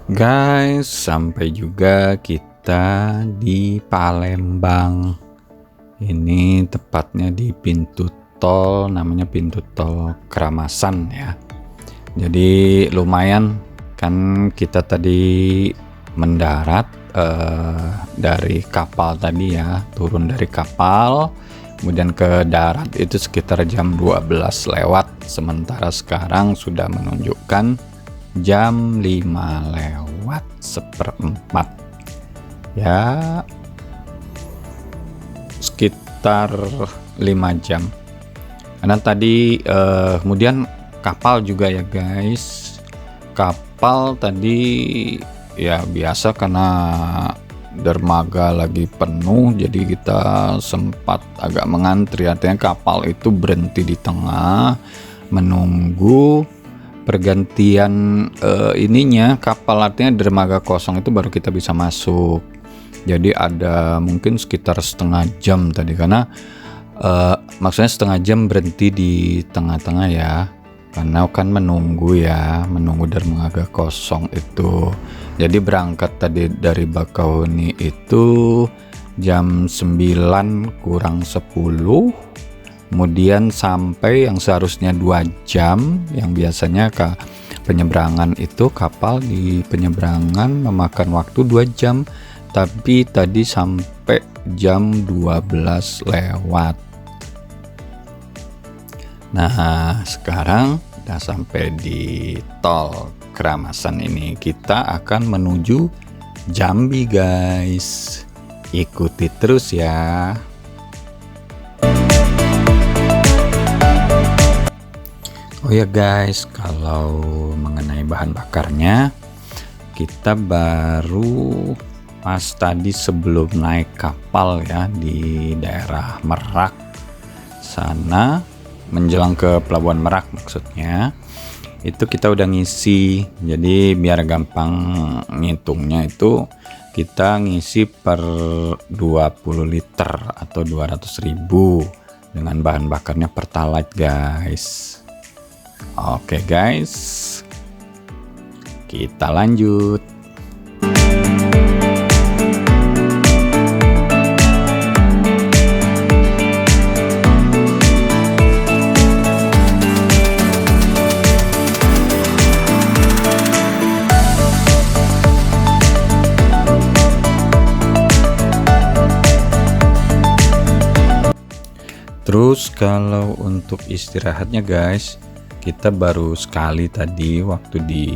Guys, sampai juga kita di Palembang. Ini tepatnya di pintu tol, namanya pintu tol Keramasan ya. Jadi lumayan kan, kita tadi mendarat dari kapal tadi ya, turun dari kapal kemudian ke darat itu sekitar jam 12 lewat, sementara sekarang sudah menunjukkan jam 5 lewat seperempat ya, sekitar 5 jam. Karena tadi kemudian kapal juga ya guys, kapal tadi ya biasa karena dermaga lagi penuh, jadi kita sempat agak mengantri. Artinya kapal itu berhenti di tengah menunggu pergantian ininya kapal, artinya dermaga kosong itu baru kita bisa masuk. Jadi ada mungkin sekitar setengah jam tadi, karena maksudnya setengah jam berhenti di tengah-tengah ya, karena kan menunggu dermaga kosong itu. Jadi berangkat tadi dari Bakauheni itu jam 9 kurang 10, kemudian sampai yang seharusnya 2 jam, yang biasanya ke penyeberangan itu kapal di penyeberangan memakan waktu 2 jam, tapi tadi sampai jam 12 lewat. Nah, sekarang udah sampai di tol Keramasan ini. Kita akan menuju Jambi guys. Ikuti terus ya. Oh ya guys, kalau mengenai bahan bakarnya, kita baru pas tadi sebelum naik kapal ya di daerah Merak sana, menjelang ke Pelabuhan Merak maksudnya, itu kita udah ngisi. Jadi biar gampang ngitungnya itu kita ngisi per 20 liter atau 200.000 dengan bahan bakarnya Pertalite guys. Oke guys, kita lanjut. Terus kalau untuk istirahatnya guys, kita baru sekali tadi waktu di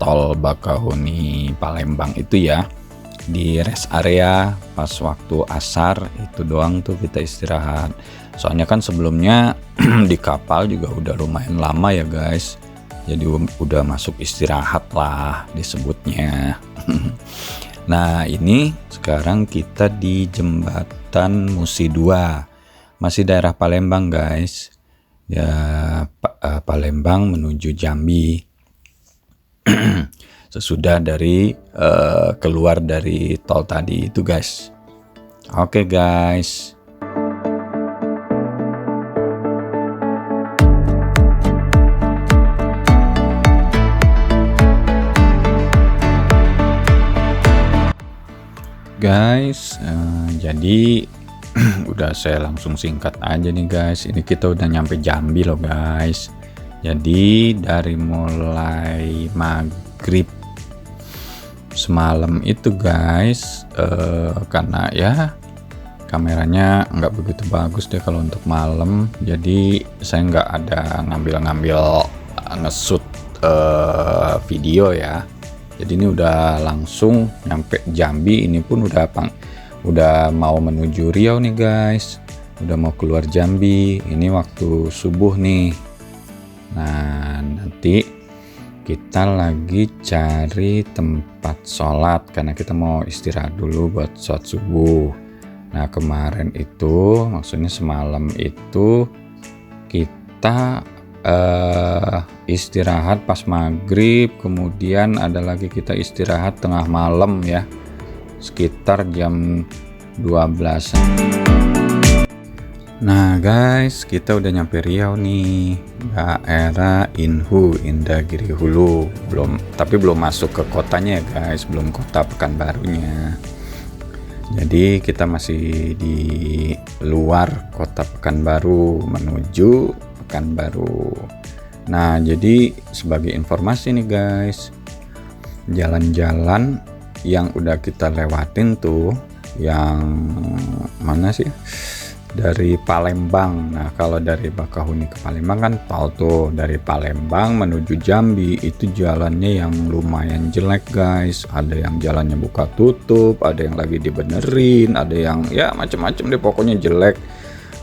tol Bakauheni Palembang itu ya, di rest area pas waktu asar itu doang tuh kita istirahat. Soalnya kan sebelumnya di kapal juga udah lumayan lama ya guys, jadi udah masuk istirahat lah disebutnya. Nah ini sekarang kita di jembatan Musi 2, masih daerah Palembang guys ya, Palembang menuju Jambi. Sesudah dari keluar dari tol tadi itu guys. Oke guys, jadi udah saya langsung singkat aja nih guys. Ini kita udah nyampe Jambi loh guys. Jadi dari mulai maghrib semalam itu guys, karena ya kameranya nggak begitu bagus deh kalau untuk malam, jadi saya nggak ada ngambil nge-shoot video ya. Jadi ini udah langsung nyampe Jambi. Ini pun udah mau menuju Riau nih guys, udah mau keluar Jambi. Ini waktu subuh nih. Nah nanti kita lagi cari tempat sholat karena kita mau istirahat dulu buat sholat subuh. Nah kemarin itu, maksudnya semalam itu kita istirahat pas maghrib, kemudian ada lagi kita istirahat tengah malam ya, sekitar jam 12. Nah guys, kita udah nyampe Riau nih, daerah Inhu, Indragiri Hulu. Belum masuk ke kotanya ya guys, belum kota Pekanbarunya. Jadi kita masih di luar kota Pekanbaru menuju Pekanbaru. Nah, jadi sebagai informasi nih guys, jalan-jalan yang udah kita lewatin tuh, yang mana sih? Dari Palembang. Nah, kalau dari Bakahuni ke Palembang kan tol tuh, dari Palembang menuju Jambi itu jalannya yang lumayan jelek guys. Ada yang jalannya buka tutup, ada yang lagi dibenerin, ada yang ya macam-macam deh, pokoknya jelek.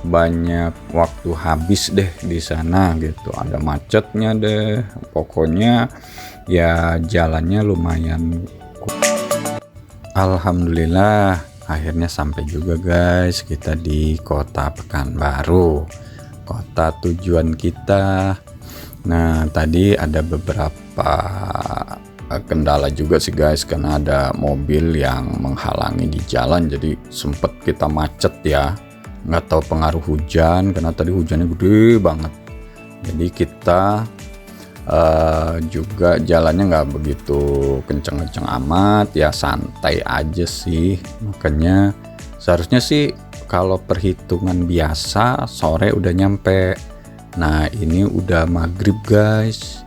Banyak waktu habis deh di sana gitu, ada macetnya deh, pokoknya ya jalannya lumayan. Alhamdulillah akhirnya sampai juga guys kita di kota Pekanbaru, kota tujuan kita. Nah tadi ada beberapa kendala juga sih guys, karena ada mobil yang menghalangi di jalan, jadi sempet kita macet ya. Nggak tahu pengaruh hujan, karena tadi hujannya gede banget, jadi kita juga jalannya nggak begitu kenceng-kenceng amat ya, santai aja sih. Makanya seharusnya sih kalau perhitungan biasa sore udah nyampe. Nah ini udah maghrib guys,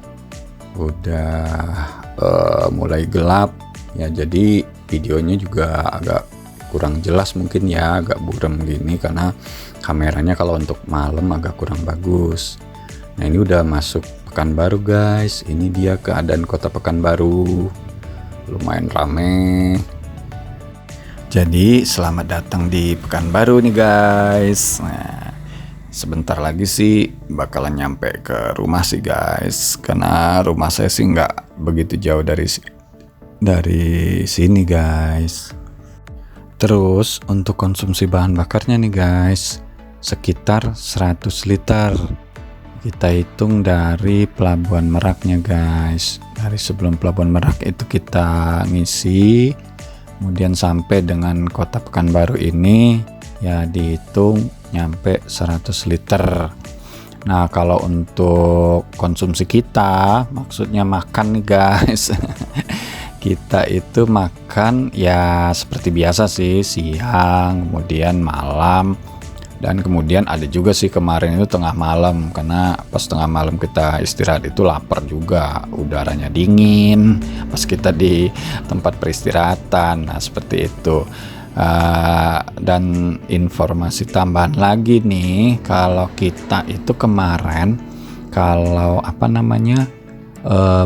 udah mulai gelap ya, jadi videonya juga agak kurang jelas mungkin ya, agak buram gini karena kameranya kalau untuk malam agak kurang bagus. Nah ini udah masuk Pekanbaru guys, ini dia keadaan kota Pekanbaru, lumayan rame. Jadi selamat datang di Pekanbaru nih guys. Nah sebentar lagi sih bakalan nyampe ke rumah sih guys, karena rumah saya sih nggak begitu jauh dari sini guys. Terus untuk konsumsi bahan bakarnya nih guys, sekitar 100 liter. Kita hitung dari Pelabuhan Meraknya guys. Dari sebelum Pelabuhan Merak itu kita ngisi, kemudian sampai dengan kota Pekanbaru ini ya dihitung nyampe 100 liter. Nah kalau untuk konsumsi kita, maksudnya makan nih guys, kita itu makan ya seperti biasa sih, siang, kemudian malam, dan kemudian ada juga sih kemarin itu tengah malam, karena pas tengah malam kita istirahat itu lapar juga, udaranya dingin pas kita di tempat peristirahatan. Nah seperti itu. Dan informasi tambahan lagi nih, kalau kita itu kemarin kalau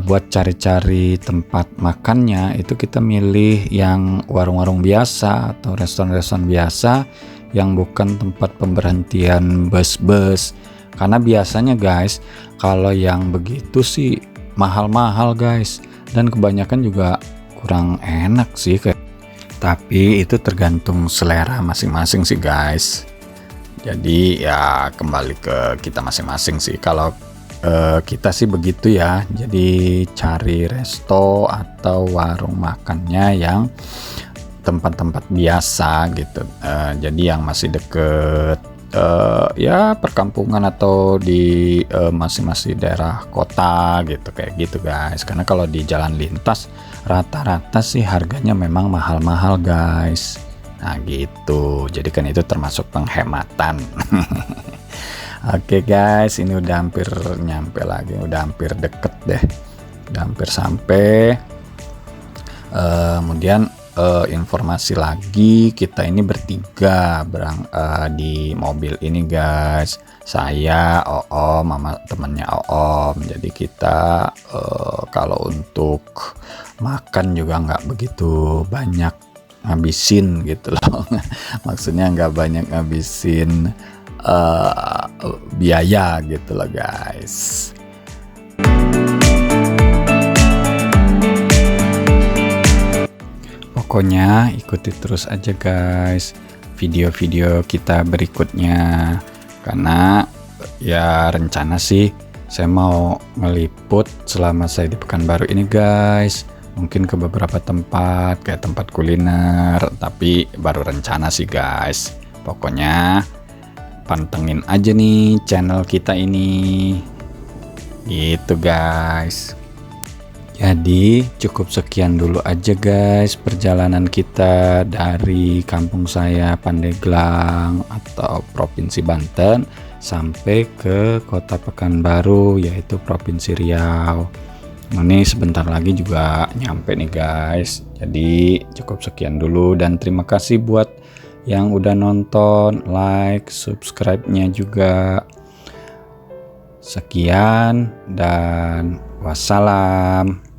buat cari-cari tempat makannya itu kita milih yang warung-warung biasa atau restoran-restoran biasa yang bukan tempat pemberhentian bus-bus, karena biasanya guys kalau yang begitu sih mahal-mahal guys, dan kebanyakan juga kurang enak sih kayak. Tapi itu tergantung selera masing-masing sih guys, jadi ya kembali ke kita masing-masing sih. Kalau kita sih begitu ya, jadi cari resto atau warung makannya yang tempat-tempat biasa gitu, jadi yang masih deket ya perkampungan atau di masing-masing daerah kota gitu, kayak gitu guys. Karena kalau di jalan lintas rata-rata sih harganya memang mahal-mahal guys. Nah gitu, jadi kan itu termasuk penghematan. Oke guys, ini udah hampir nyampe lagi, udah hampir deket deh, udah hampir sampai. Kemudian informasi lagi, kita ini bertiga di mobil ini guys, saya, Oom, mama temennya Oom. Jadi kita kalau untuk makan juga nggak begitu banyak ngabisin gitu loh. Maksudnya nggak banyak ngabisin biaya gitu loh guys. Pokoknya ikuti terus aja guys video-video kita berikutnya, karena ya rencana sih saya mau ngeliput selama saya di Pekanbaru ini guys, mungkin ke beberapa tempat kayak tempat kuliner, tapi baru rencana sih guys. Pokoknya pantengin aja nih channel kita ini gitu guys. Jadi cukup sekian dulu aja guys perjalanan kita dari kampung saya Pandeglang atau Provinsi Banten sampai ke Kota Pekanbaru yaitu Provinsi Riau. Ini sebentar lagi juga nyampe nih guys. Jadi cukup sekian dulu dan terima kasih buat yang udah nonton, like, subscribe-nya juga. Sekian dan wassalam.